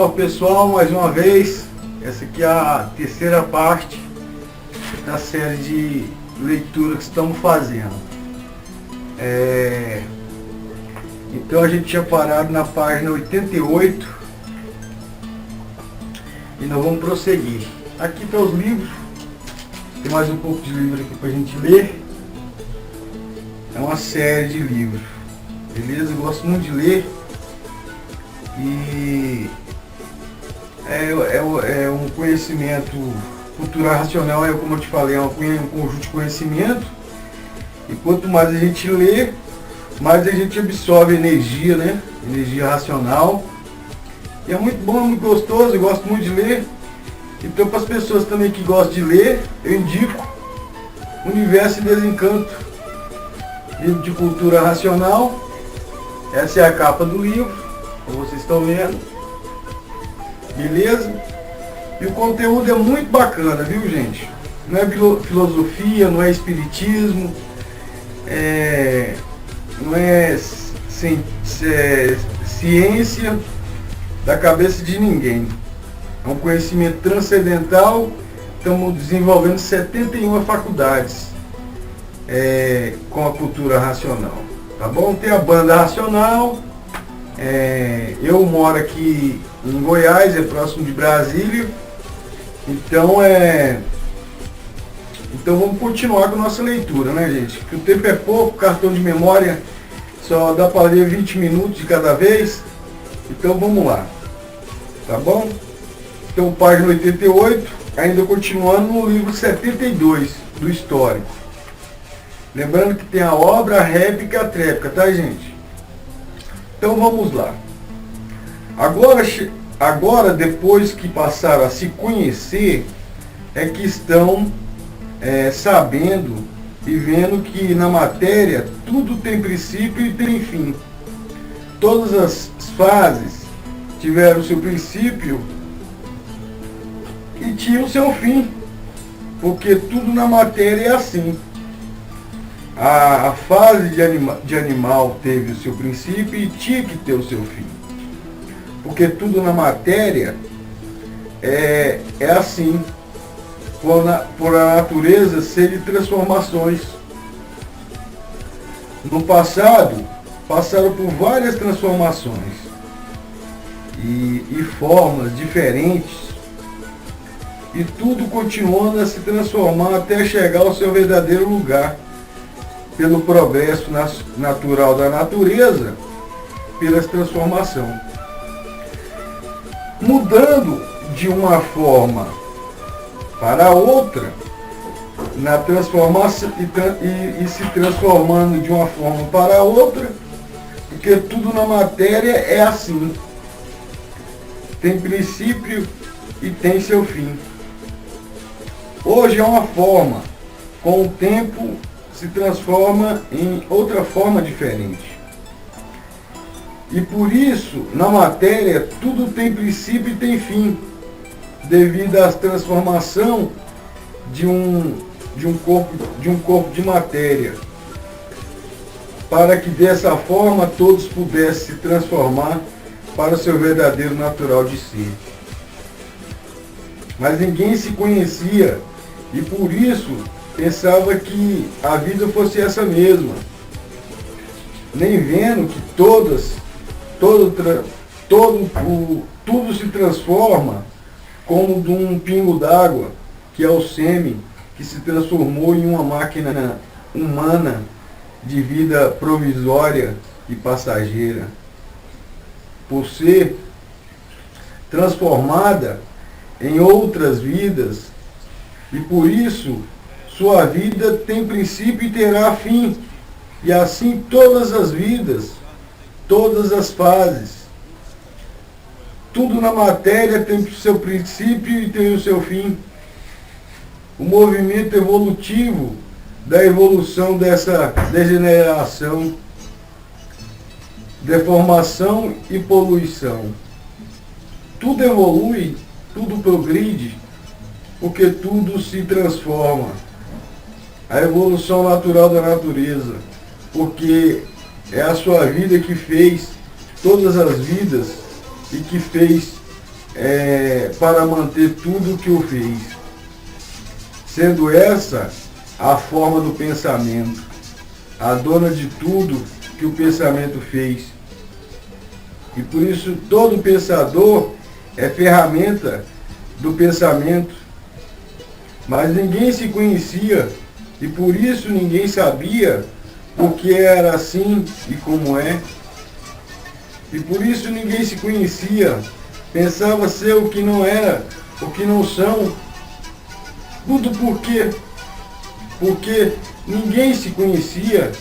Salve pessoal, mais uma vez. Essa aqui é a terceira parte da série de leitura que estamos fazendo. Então a gente tinha parado na página 88 e nós vamos prosseguir. Aqui estão os livros, tem mais um pouco de livro aqui para a gente ler. É uma série de livros, beleza? Eu gosto muito de ler. E é um conhecimento cultural racional, como eu te falei, é um conjunto de conhecimento. E quanto mais a gente lê, mais a gente absorve energia, né? Energia racional. E é muito bom, é muito gostoso, eu gosto muito de ler. Então, para as pessoas também que gostam de ler, eu indico Universo e Desencanto, livro de cultura racional. Essa é a capa do livro, como vocês estão vendo, beleza? E o conteúdo é muito bacana, viu, gente? Não é filosofia, não é espiritismo, não é ciência da cabeça de ninguém. É um conhecimento transcendental. Estamos desenvolvendo 71 faculdades com a cultura racional, tá bom? Tem a banda racional. Eu moro aqui em Goiás, é próximo de Brasília. Então vamos continuar com a nossa leitura, né, gente? Porque o tempo é pouco, cartão de memória só dá para ler 20 minutos de cada vez. Então vamos lá, tá bom? Então página 88, ainda continuando no livro 72 do histórico. Lembrando que tem a obra, a réplica e a tréplica, tá, gente? Então vamos lá. Agora, depois que passaram a se conhecer, é que estão sabendo e vendo que na matéria tudo tem princípio e tem fim. Todas as fases tiveram seu princípio e tinham seu fim, porque tudo na matéria é assim. A fase de animal teve o seu princípio e tinha que ter o seu fim. Porque tudo na matéria é assim, por a natureza ser de transformações. No passado, passaram por várias transformações e formas diferentes, e tudo continuando a se transformar até chegar ao seu verdadeiro lugar, pelo progresso natural da natureza, pela transformação. Mudando de uma forma para outra, na transformação e se transformando de uma forma para outra, porque tudo na matéria é assim. Tem princípio e tem seu fim. Hoje é uma forma, com o tempo se transforma em outra forma diferente. E por isso, na matéria, tudo tem princípio e tem fim, devido à transformação de um corpo de matéria, para que dessa forma todos pudessem se transformar para o seu verdadeiro natural de ser. Mas ninguém se conhecia e por isso pensava que a vida fosse essa mesma, nem vendo que tudo se transforma como de um pingo d'água, que é o sêmen, que se transformou em uma máquina humana de vida provisória e passageira, por ser transformada em outras vidas, e por isso sua vida tem princípio e terá fim, e assim todas as vidas, todas as fases. Tudo na matéria tem o seu princípio e tem o seu fim. O movimento evolutivo da evolução dessa degeneração, deformação e poluição. Tudo evolui, tudo progride, porque tudo se transforma. A evolução natural da natureza, porque é a sua vida que fez todas as vidas e que fez para manter tudo o que o fez, sendo essa a forma do pensamento, a dona de tudo que o pensamento fez. E por isso todo pensador é ferramenta do pensamento, mas ninguém se conhecia e por isso ninguém sabia o que era assim e como é. E por isso ninguém se conhecia, pensava ser o que não era, o que não são. Tudo por quê? Porque ninguém se conhecia,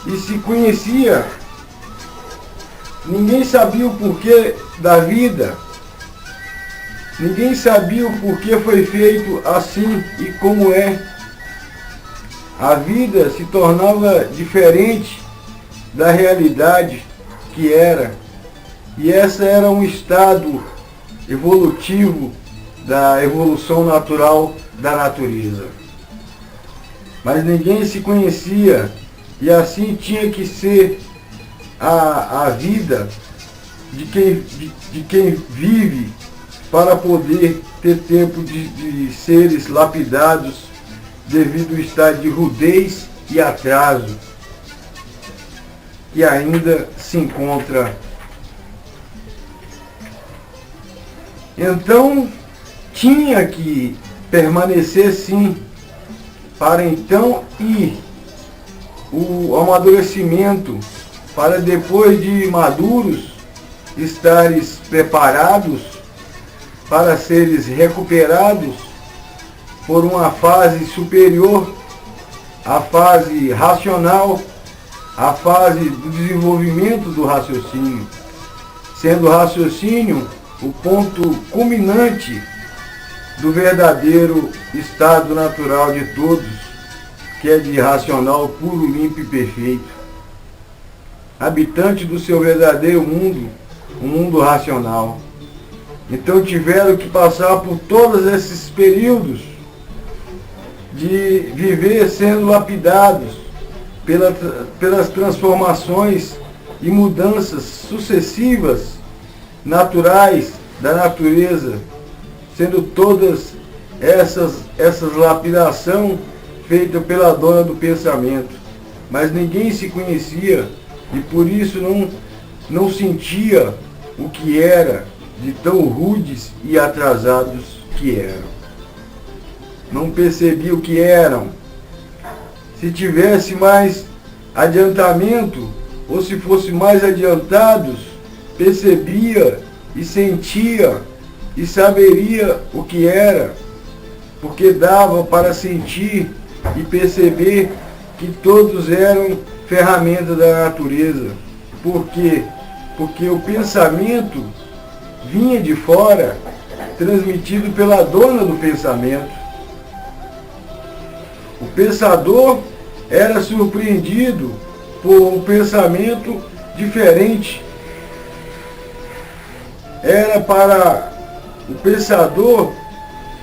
e se conhecia, ninguém sabia o porquê da vida, ninguém sabia o porquê foi feito assim e como é. A vida se tornava diferente da realidade que era, e essa era um estado evolutivo da evolução natural da natureza. Mas ninguém se conhecia, e assim tinha que ser a vida de quem vive, para poder ter tempo de seres lapidados devido ao estado de rudez e atraso que ainda se encontra. Então tinha que permanecer sim, para então ir o amadurecimento, para depois de maduros estares preparados para seres recuperados por uma fase superior, a fase racional, a fase do desenvolvimento do raciocínio, sendo o raciocínio o ponto culminante do verdadeiro estado natural de todos, que é de racional puro, limpo e perfeito. Habitante do seu verdadeiro mundo, o mundo racional. Então tiveram que passar por todos esses períodos de viver sendo lapidados pelas transformações e mudanças sucessivas naturais da natureza, sendo todas essas lapidação feita pela dona do pensamento. Mas ninguém se conhecia e por isso não sentia o que era, de tão rudes e atrasados que eram. Não percebia o que eram. Se tivesse mais adiantamento, ou se fosse mais adiantados, percebia e sentia e saberia o que era, porque dava para sentir e perceber que todos eram ferramentas da natureza. Por quê? Porque o pensamento vinha de fora, transmitido pela dona do pensamento. O pensador era surpreendido por um pensamento diferente. Era para o pensador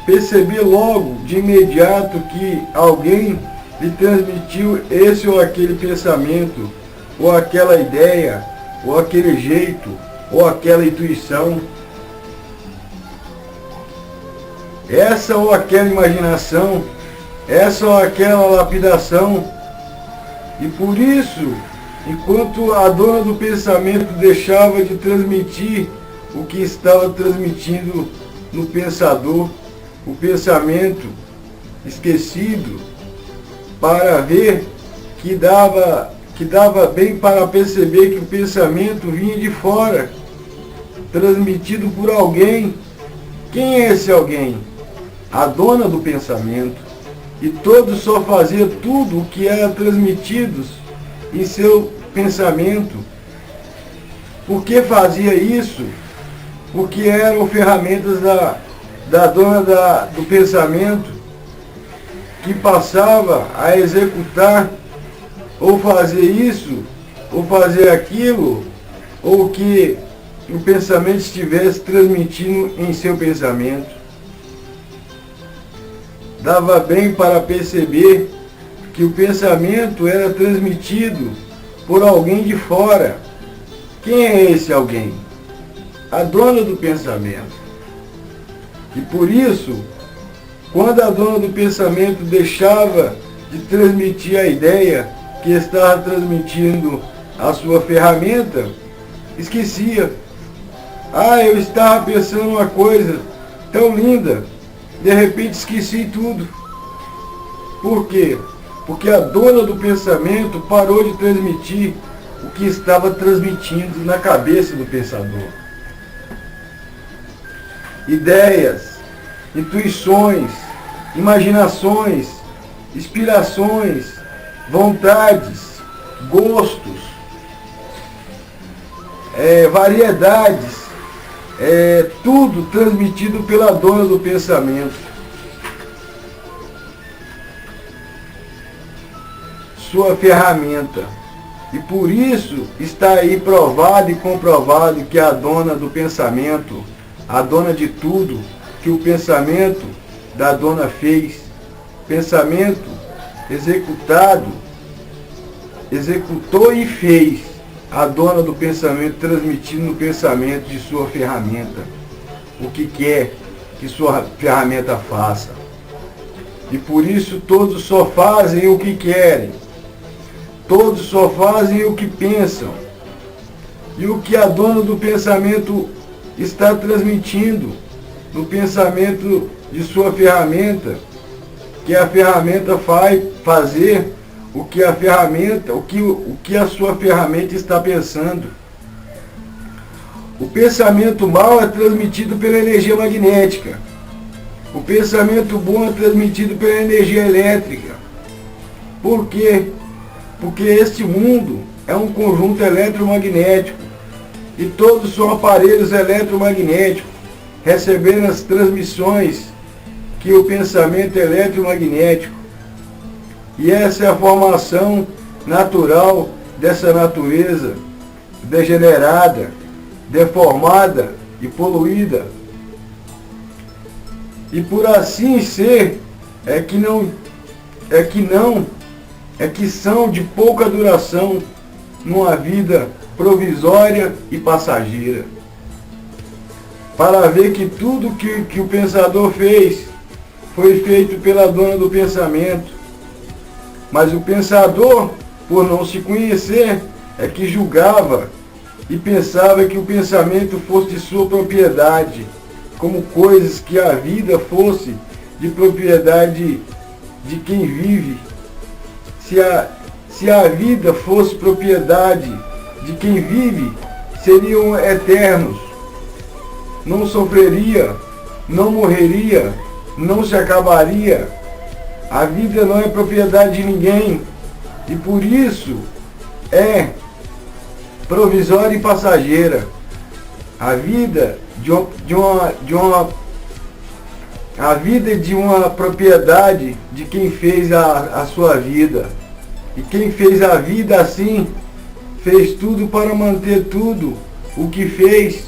perceber logo, de imediato, que alguém lhe transmitiu esse ou aquele pensamento, ou aquela ideia, ou aquele jeito, ou aquela intuição. Essa ou aquela imaginação, essa ou aquela lapidação. E por isso, enquanto a dona do pensamento deixava de transmitir o que estava transmitindo no pensador, o pensamento esquecido, para ver que dava bem para perceber que o pensamento vinha de fora, transmitido por alguém. Quem é esse alguém? A dona do pensamento. E todos só faziam tudo o que era transmitido em seu pensamento. Por que fazia isso? Porque eram ferramentas da dona do pensamento, que passava a executar, ou fazer isso, ou fazer aquilo, ou que o pensamento estivesse transmitindo em seu pensamento. Dava bem para perceber que o pensamento era transmitido por alguém de fora. Quem é esse alguém? A dona do pensamento. E por isso, quando a dona do pensamento deixava de transmitir a ideia que estava transmitindo a sua ferramenta, esquecia. Ah, eu estava pensando uma coisa tão linda, de repente esqueci tudo. Por quê? Porque a dona do pensamento parou de transmitir o que estava transmitindo na cabeça do pensador. Ideias, intuições, imaginações, inspirações, vontades, gostos, variedades, tudo transmitido pela dona do pensamento. Sua ferramenta. E por isso está aí provado e comprovado que a dona do pensamento, a dona de tudo que o pensamento da dona fez, pensamento executou e fez, a dona do pensamento transmitindo no pensamento de sua ferramenta o que quer que sua ferramenta faça. E por isso todos só fazem o que querem. Todos só fazem o que pensam. E o que a dona do pensamento está transmitindo no pensamento de sua ferramenta, que a ferramenta vai fazer o que a ferramenta, o que a sua ferramenta está pensando. O pensamento mau é transmitido pela energia magnética. O pensamento bom é transmitido pela energia elétrica. Por quê? Porque este mundo é um conjunto eletromagnético e todos são aparelhos eletromagnéticos, recebendo as transmissões que o pensamento eletromagnético. E essa é a formação natural dessa natureza degenerada, deformada e poluída. E por assim ser, é que são de pouca duração numa vida provisória e passageira. Para ver que tudo que o pensador fez foi feito pela dona do pensamento. Mas o pensador, por não se conhecer, é que julgava e pensava que o pensamento fosse de sua propriedade, como coisas que a vida fosse de propriedade de quem vive. Se a vida fosse propriedade de quem vive, seriam eternos. Não sofreria, não morreria, não se acabaria. A vida não é propriedade de ninguém e por isso é provisória e passageira. A vida a vida é de uma propriedade de quem fez a sua vida. E quem fez a vida assim, fez tudo para manter tudo o que fez,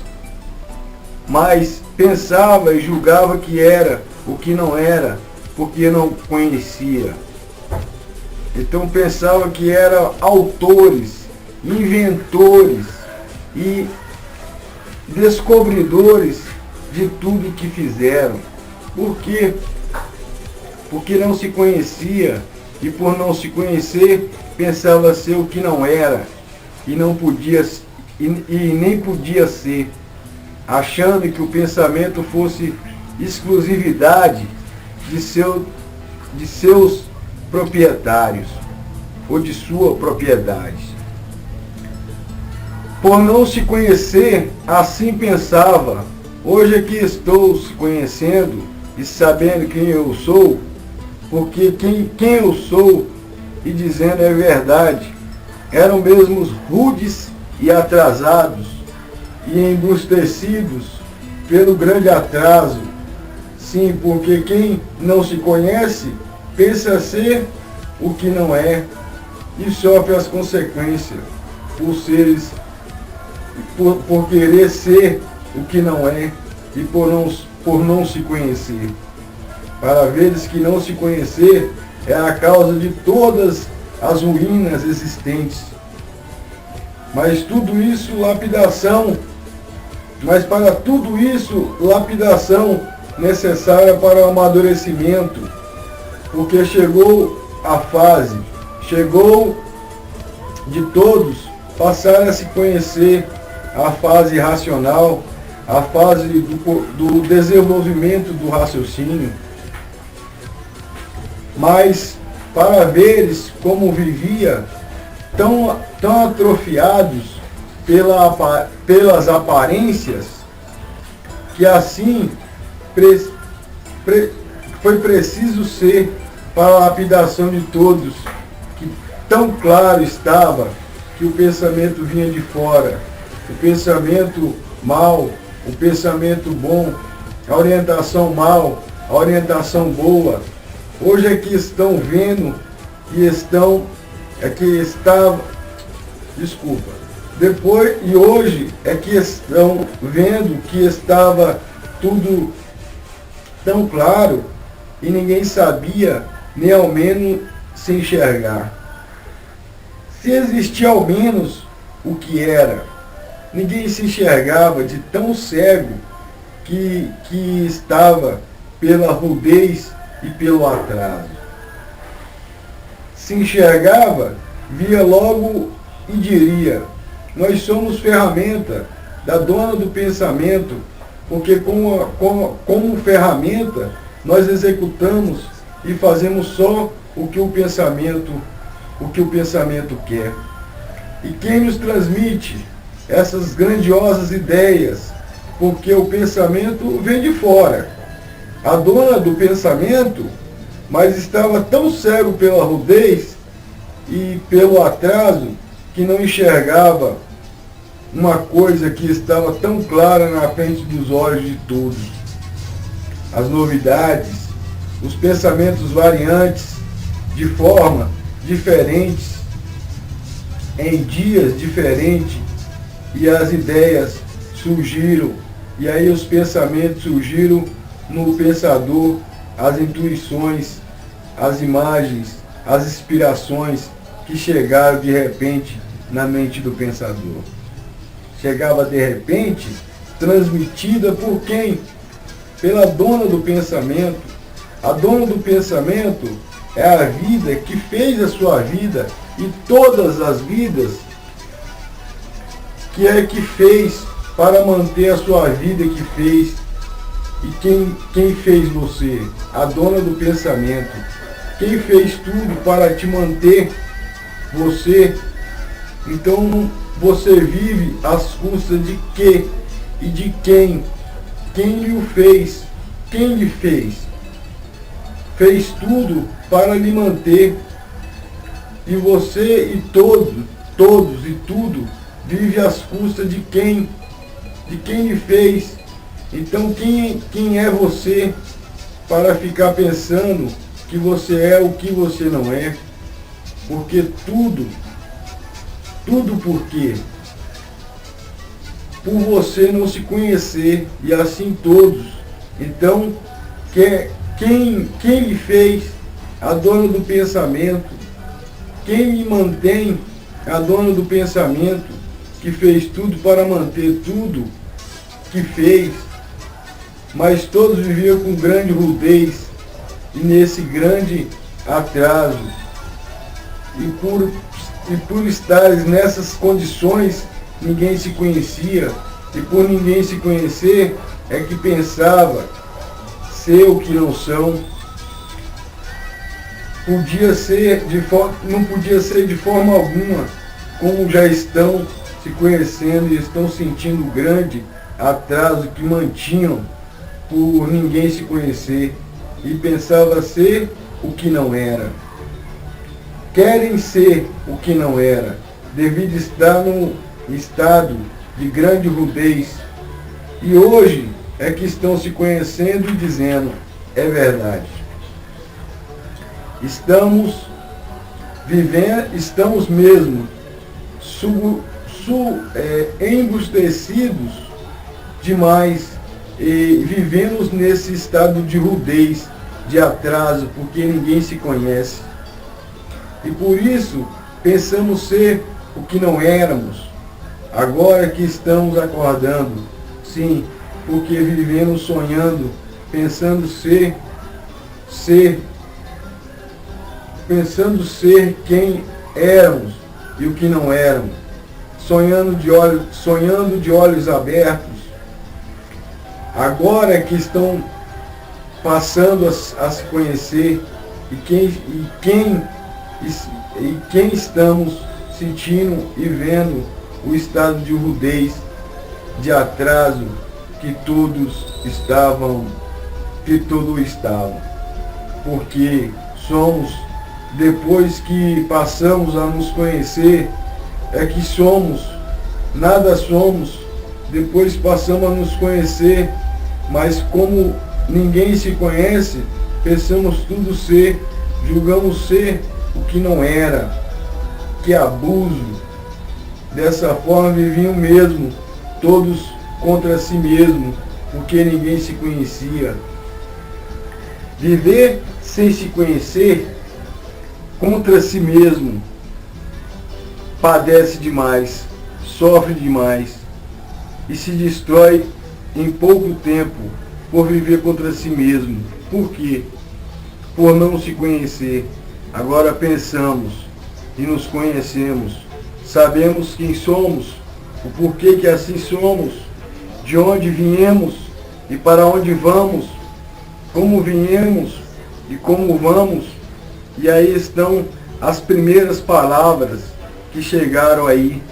mas pensava e julgava que era o que não era, porque não conhecia. Então pensava que eram autores, inventores e descobridores de tudo que fizeram. Por quê? Porque não se conhecia e por não se conhecer pensava ser o que não era e não podia e nem podia ser, achando que o pensamento fosse exclusividade de seus proprietários ou de sua propriedade. Por não se conhecer, assim pensava. Hoje é que estou se conhecendo e sabendo quem eu sou, porque quem eu sou e dizendo é verdade, eram mesmo rudes e atrasados e embrutecidos pelo grande atraso. Sim, porque quem não se conhece pensa ser o que não é e sofre as consequências por querer ser o que não é e por não se conhecer. Para veres que não se conhecer é a causa de todas as ruínas existentes. Mas tudo isso, lapidação. Mas para tudo isso, lapidação necessária para o amadurecimento, porque chegou a fase, chegou de todos passar a se conhecer a fase racional, a fase do desenvolvimento do raciocínio, mas para veres como vivia, tão atrofiados pelas aparências, que assim foi preciso ser para a lapidação de todos, que tão claro estava que o pensamento vinha de fora, o pensamento mal, o pensamento bom, a orientação mal, a orientação boa. Hoje é que estão vendo hoje é que estão vendo que estava tudo tão claro e ninguém sabia nem ao menos se enxergar. Se existia ao menos o que era, ninguém se enxergava de tão cego que estava pela rudez e pelo atraso. Se enxergava, via logo e diria: nós somos ferramenta da dona do pensamento, porque como ferramenta nós executamos e fazemos só o que o pensamento quer. E quem nos transmite essas grandiosas ideias? Porque o pensamento vem de fora. A dona do pensamento, mas estava tão cego pela rudez e pelo atraso que não enxergava uma coisa que estava tão clara na frente dos olhos de todos. As novidades, os pensamentos variantes, de forma diferentes, em dias diferentes, e as ideias surgiram, e aí os pensamentos surgiram no pensador, as intuições, as imagens, as inspirações que chegaram de repente na mente do pensador. Chegava de repente, transmitida por quem? Pela dona do pensamento. A dona do pensamento é a vida que fez a sua vida e todas as vidas que fez para manter a sua vida que fez. E quem fez você? A dona do pensamento. Quem fez tudo para te manter você? Então você vive às custas de quê? E de quem? Quem lhe o fez? Quem lhe fez? Fez tudo para lhe manter. E você e todos e tudo vive às custas de quem? De quem lhe fez? Então quem é você para ficar pensando que você é o que você não é? Porque tudo por quê? Por você não se conhecer, e assim todos. Então, quem lhe fez? A dona do pensamento. Quem lhe mantém? A dona do pensamento, que fez tudo para manter tudo que fez. Mas todos viviam com grande rudez e nesse grande atraso. E por estares nessas condições, ninguém se conhecia. E por ninguém se conhecer, é que pensava ser o que não são. Não podia ser de forma alguma, como já estão se conhecendo e estão sentindo o grande atraso que mantinham por ninguém se conhecer, e pensava ser o que não era. Querem ser o que não era, devido estar num estado de grande rudez. E hoje é que estão se conhecendo e dizendo: é verdade. Estamos mesmo embustecidos demais e vivemos nesse estado de rudez, de atraso, porque ninguém se conhece. E por isso pensamos ser o que não éramos. Agora que estamos acordando, sim, porque vivemos sonhando pensando ser quem éramos e o que não éramos, sonhando de olhos abertos, agora que estão passando a se conhecer e quem estamos sentindo e vendo o estado de rudez, de atraso que tudo estavam, porque somos, depois que passamos a nos conhecer, é que somos, nada somos, depois passamos a nos conhecer, mas como ninguém se conhece, pensamos tudo ser, julgamos ser o que não era. Que abuso! Dessa forma viviam mesmo, todos contra si mesmo, porque ninguém se conhecia. Viver sem se conhecer, contra si mesmo, padece demais, sofre demais e se destrói em pouco tempo por viver contra si mesmo. Por quê? Por não se conhecer. Agora pensamos e nos conhecemos, sabemos quem somos, o porquê que assim somos, de onde viemos e para onde vamos, como viemos e como vamos, e aí estão as primeiras palavras que chegaram aí